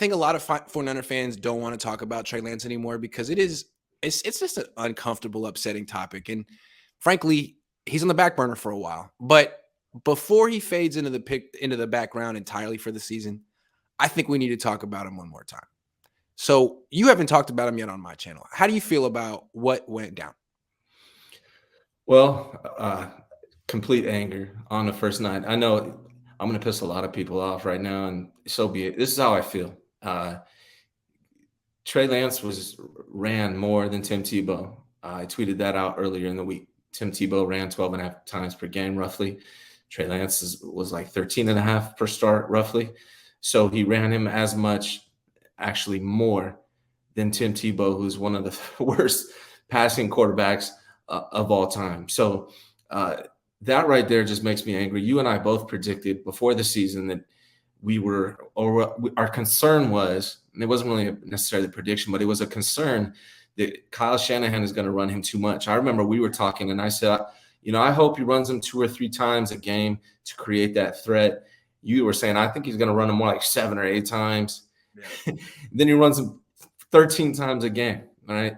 think a lot of 49er fans don't want to talk about Trey Lance anymore because it's just an uncomfortable, upsetting topic. And frankly, he's on the back burner for a while. But before he fades into the background entirely for the season, I think we need to talk about him one more time. So you haven't talked about him yet on my channel. How do you feel about what went down? Well, complete anger on the first night. I know I'm going to piss a lot of people off right now, and so be it. This is how I feel. Trey Lance ran more than Tim Tebow. I tweeted that out earlier in the week. Tim Tebow ran 12 and a half times per game, roughly. Trey Lance was like 13 and a half per start, roughly. So he ran him as much, actually more, than Tim Tebow, who's one of the worst passing quarterbacks of all time. So that right there just makes me angry. You and I both predicted before the season that our concern was, and it wasn't really necessarily a prediction, but it was a concern that Kyle Shanahan is going to run him too much. I remember we were talking, and I said, I hope he runs him 2 or 3 times a game to create that threat. You were saying, I think he's going to run him more like 7 or 8 times. Yeah. Then he runs him 13 times a game. All right.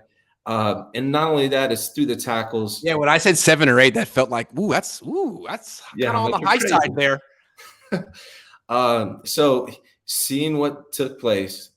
And not only that, it's through the tackles. Yeah, when I said 7 or 8, that felt like, that's kind of on the high side there. So seeing what took place,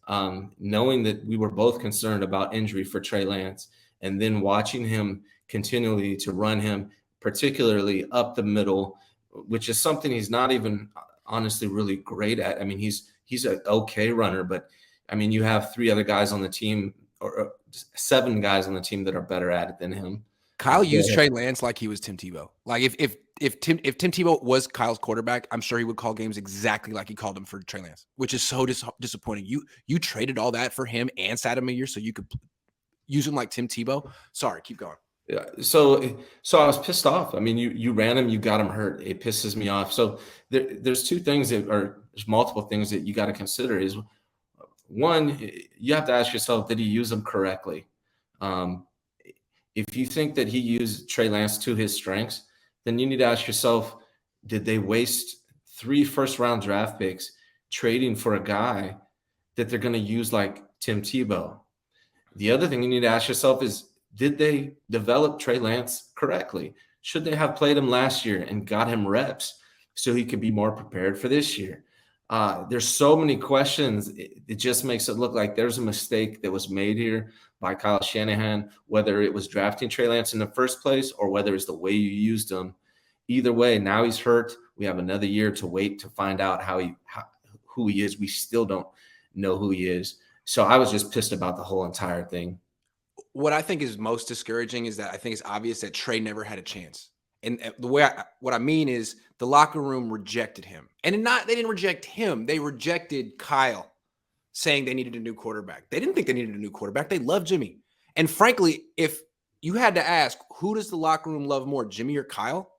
knowing that we were both concerned about injury for Trey Lance, and then watching him continually to run him, particularly up the middle, which is something he's not even honestly really great at. I mean, he's an okay runner, but I mean, you have 3 other guys on the team, or 7 guys on the team that are better at it than him. Kyle used Trey Lance like he was Tim Tebow. Like if Tim Tebow was Kyle's quarterback, I'm sure he would call games exactly like he called them for Trey Lance, which is so disappointing. You traded all that for him and sat him a year so you could use him like Tim Tebow. Sorry, keep going. Yeah. So I was pissed off. I mean, you ran him, you got him hurt. It pisses me off. So there's 2 things there's multiple things that you got to consider. Is one, you have to ask yourself, did he use them correctly? If you think that he used Trey Lance to his strengths, then you need to ask yourself, did they waste 3 first-round draft picks trading for a guy that they're going to use like Tim Tebow? The other thing you need to ask yourself is, did they develop Trey Lance correctly? Should they have played him last year and got him reps so he could be more prepared for this year? There's so many questions. It just makes it look like there's a mistake that was made here by Kyle Shanahan, whether it was drafting Trey Lance in the first place or whether it's the way you used him. Either way, now he's hurt. We have another year to wait to find out who he is. We still don't know who he is. So I was just pissed about the whole entire thing. What I think is most discouraging is that I think it's obvious that Trey never had a chance. And what I mean is the locker room rejected him. And they didn't reject him. They rejected Kyle, saying they needed a new quarterback. They didn't think they needed a new quarterback. They loved Jimmy. And frankly, if you had to ask, who does the locker room love more, Jimmy or Kyle?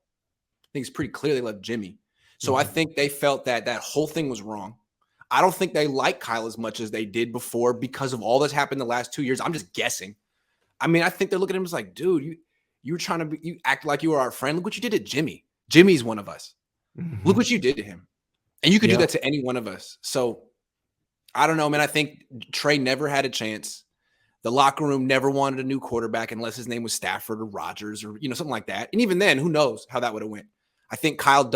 I think it's pretty clear they love Jimmy. So I think they felt that whole thing was wrong. I don't think they like Kyle as much as they did before because of all that's happened the last 2 years. I'm just guessing. I mean, I think they're looking at him as like, dude, you were trying to you act like you were our friend. Look what you did to Jimmy. Jimmy's one of us. Mm-hmm. Look what you did to him. And you could do that to any one of us. So I don't know, man. I think Trey never had a chance. The locker room never wanted a new quarterback unless his name was Stafford or Rodgers or, something like that. And even then, who knows how that would have went. I think Kyle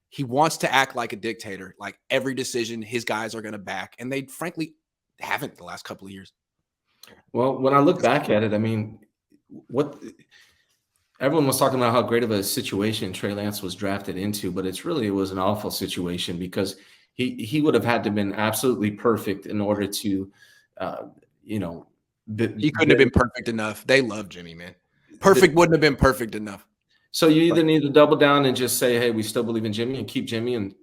he wants to act like a dictator. Like every decision his guys are going to back. And they frankly haven't the last couple of years. Well, when I look back at it, I mean, everyone was talking about how great of a situation Trey Lance was drafted into, but it was an awful situation because he would have had to have been absolutely perfect in order to, he couldn't have been perfect enough. They love Jimmy, man. Perfect wouldn't have been perfect enough. So you either need to double down and just say, hey, we still believe in Jimmy and keep Jimmy and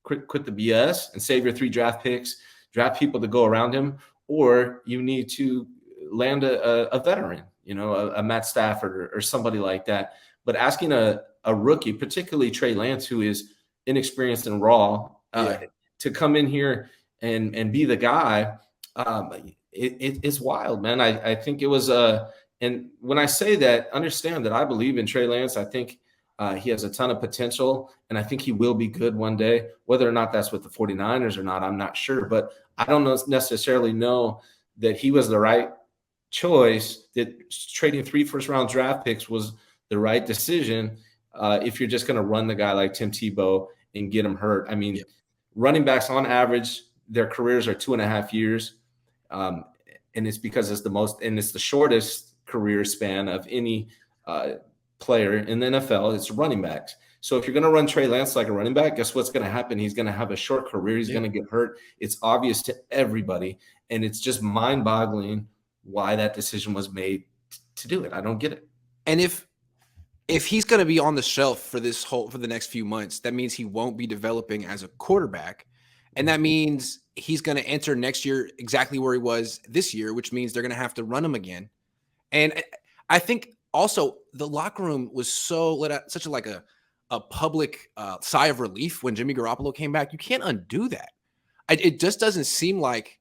quit the BS and save your 3 draft picks, draft people to go around him, or you need to land a veteran, a Matt Stafford or somebody like that. But asking a rookie, particularly Trey Lance, who is inexperienced and raw, to come in here and be the guy, it's wild, man. I think it was and when I say that, understand that I believe in Trey Lance. I think He has a ton of potential, and I think he will be good one day. Whether or not that's with the 49ers or not, I'm not sure. But I don't necessarily know that he was the right choice, that trading 3 first-round draft picks was the right decision if you're just going to run the guy like Tim Tebow and get him hurt. I mean, running backs on average, their careers are 2.5 years. And it's because it's the shortest career span of any player in the NFL. It's running backs. So if you're going to run Trey Lance like a running back, guess what's going to happen? He's going to have a short career. He's going to get hurt. It's obvious to everybody. And it's just mind-boggling why that decision was made to do it. I don't get it. And if he's going to be on the shelf for the next few months, that means he won't be developing as a quarterback. And that means he's going to enter next year exactly where he was this year, which means they're going to have to run him again. And I think also the locker room was such a public sigh of relief when Jimmy Garoppolo came back. You can't undo that. It just doesn't seem like,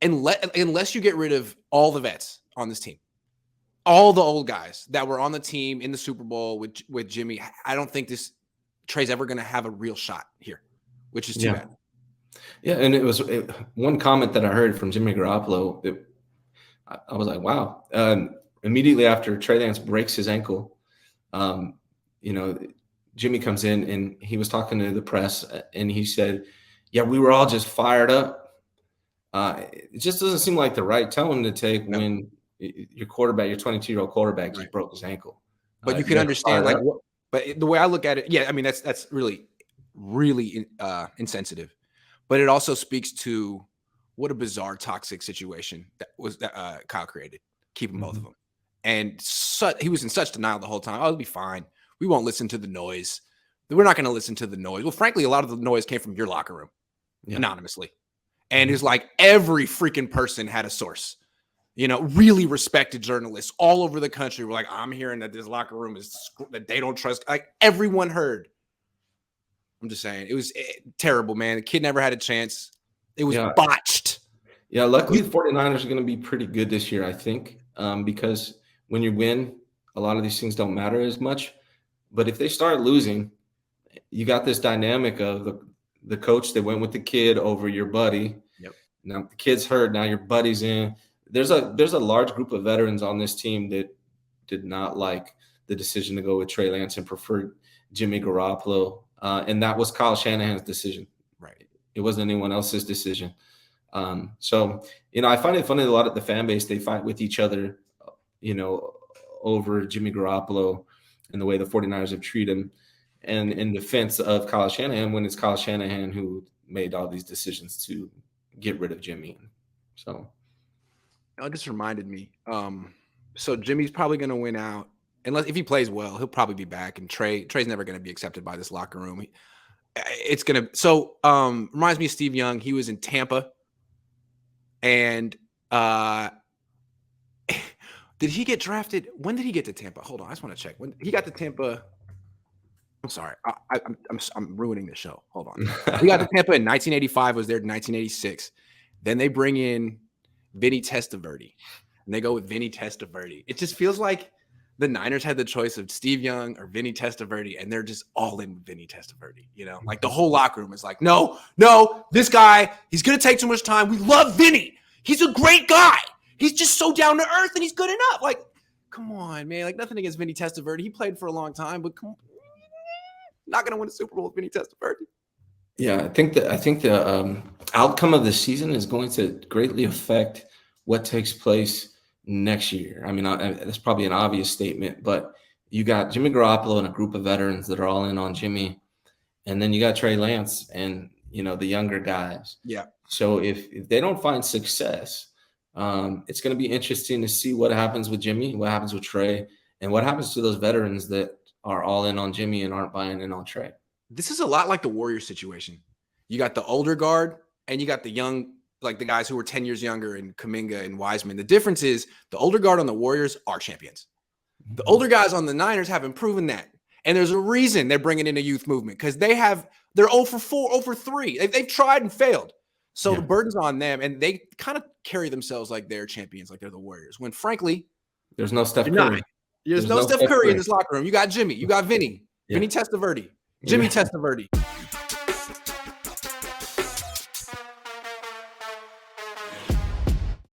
unless you get rid of all the vets on this team, all the old guys that were on the team in the Super Bowl with Jimmy, I don't think Trey's ever going to have a real shot here, which is too bad. Yeah, and it was one comment that I heard from Jimmy Garoppolo. I was like, wow. Immediately after Trey Lance breaks his ankle, Jimmy comes in and he was talking to the press and he said, yeah, we were all just fired up. It just doesn't seem like the right tone to take when your quarterback, your 22-year-old quarterback, just broke his ankle. But you can understand, but the way I look at it, I mean, that's really, really insensitive. But it also speaks to what a bizarre, toxic situation that Kyle created, keeping both of them. And he was in such denial the whole time. Oh, it'll be fine. We won't listen to the noise. We're not going to listen to the noise. Well, frankly, a lot of the noise came from your locker room anonymously. And it's like every freaking person had a source. Really respected journalists all over the country were like, I'm hearing that this locker room that they don't trust. Like everyone heard. I'm just saying, it was terrible, man. The kid never had a chance. It was botched. Yeah, luckily the 49ers are going to be pretty good this year, I think, because when you win, a lot of these things don't matter as much. But if they start losing, you got this dynamic of the coach that went with the kid over your buddy. Yep. Now the kid's hurt. Now your buddy's in. There's a large group of veterans on this team that did not like the decision to go with Trey Lance and preferred Jimmy Garoppolo. And that was Kyle Shanahan's decision. Right. It wasn't anyone else's decision. So, I find it funny, a lot of the fan base, they fight with each other, over Jimmy Garoppolo and the way the 49ers have treated him, and in defense of Kyle Shanahan, when it's Kyle Shanahan who made all these decisions to get rid of Jimmy. So it just reminded me. So Jimmy's probably going to win out. If he plays well, he'll probably be back. And Trey's never going to be accepted by this locker room. Reminds me of Steve Young. He was in Tampa. And did he get drafted? When did he get to Tampa? Hold on, I just want to check. When he got to Tampa. I'm sorry, I'm ruining the show. Hold on. He got to Tampa in 1985. Was there in 1986. Then they bring in Vinny Testaverde, and they go with Vinny Testaverde. It just feels like the Niners had the choice of Steve Young or Vinny Testaverde, and they're just all in with Vinny Testaverde. Like the whole locker room is like, no, this guy, he's going to take too much time. We love Vinny. He's a great guy. He's just so down to earth, and he's good enough. Like, come on, man. Like, nothing against Vinny Testaverde. He played for a long time, but not going to win a Super Bowl with Vinny Testaverde. Yeah, I think the outcome of the season is going to greatly affect what takes place next year. I mean, that's probably an obvious statement, but you got Jimmy Garoppolo and a group of veterans that are all in on Jimmy, and then you got Trey Lance and the younger guys. Yeah. So if they don't find success, it's going to be interesting to see what happens with Jimmy, what happens with Trey, and what happens to those veterans that are all in on Jimmy and aren't buying in on Trey. This is a lot like the Warriors situation. You got the older guard and you got the young, like the guys who were 10 years younger in Kuminga and Wiseman. The difference is the older guard on the Warriors are champions. The older guys on the Niners haven't proven that. And there's a reason they're bringing in a youth movement, because they're 0 for 4, 0 for 3. They've tried and failed. So the burden's on them, and they kind of carry themselves like they're champions, like they're the Warriors, when frankly, there's no Steph Curry. There's no Steph Curry in this locker room. You got Jimmy. You got Vinny. Yeah. Vinny Testaverde. Jimmy Testaverde.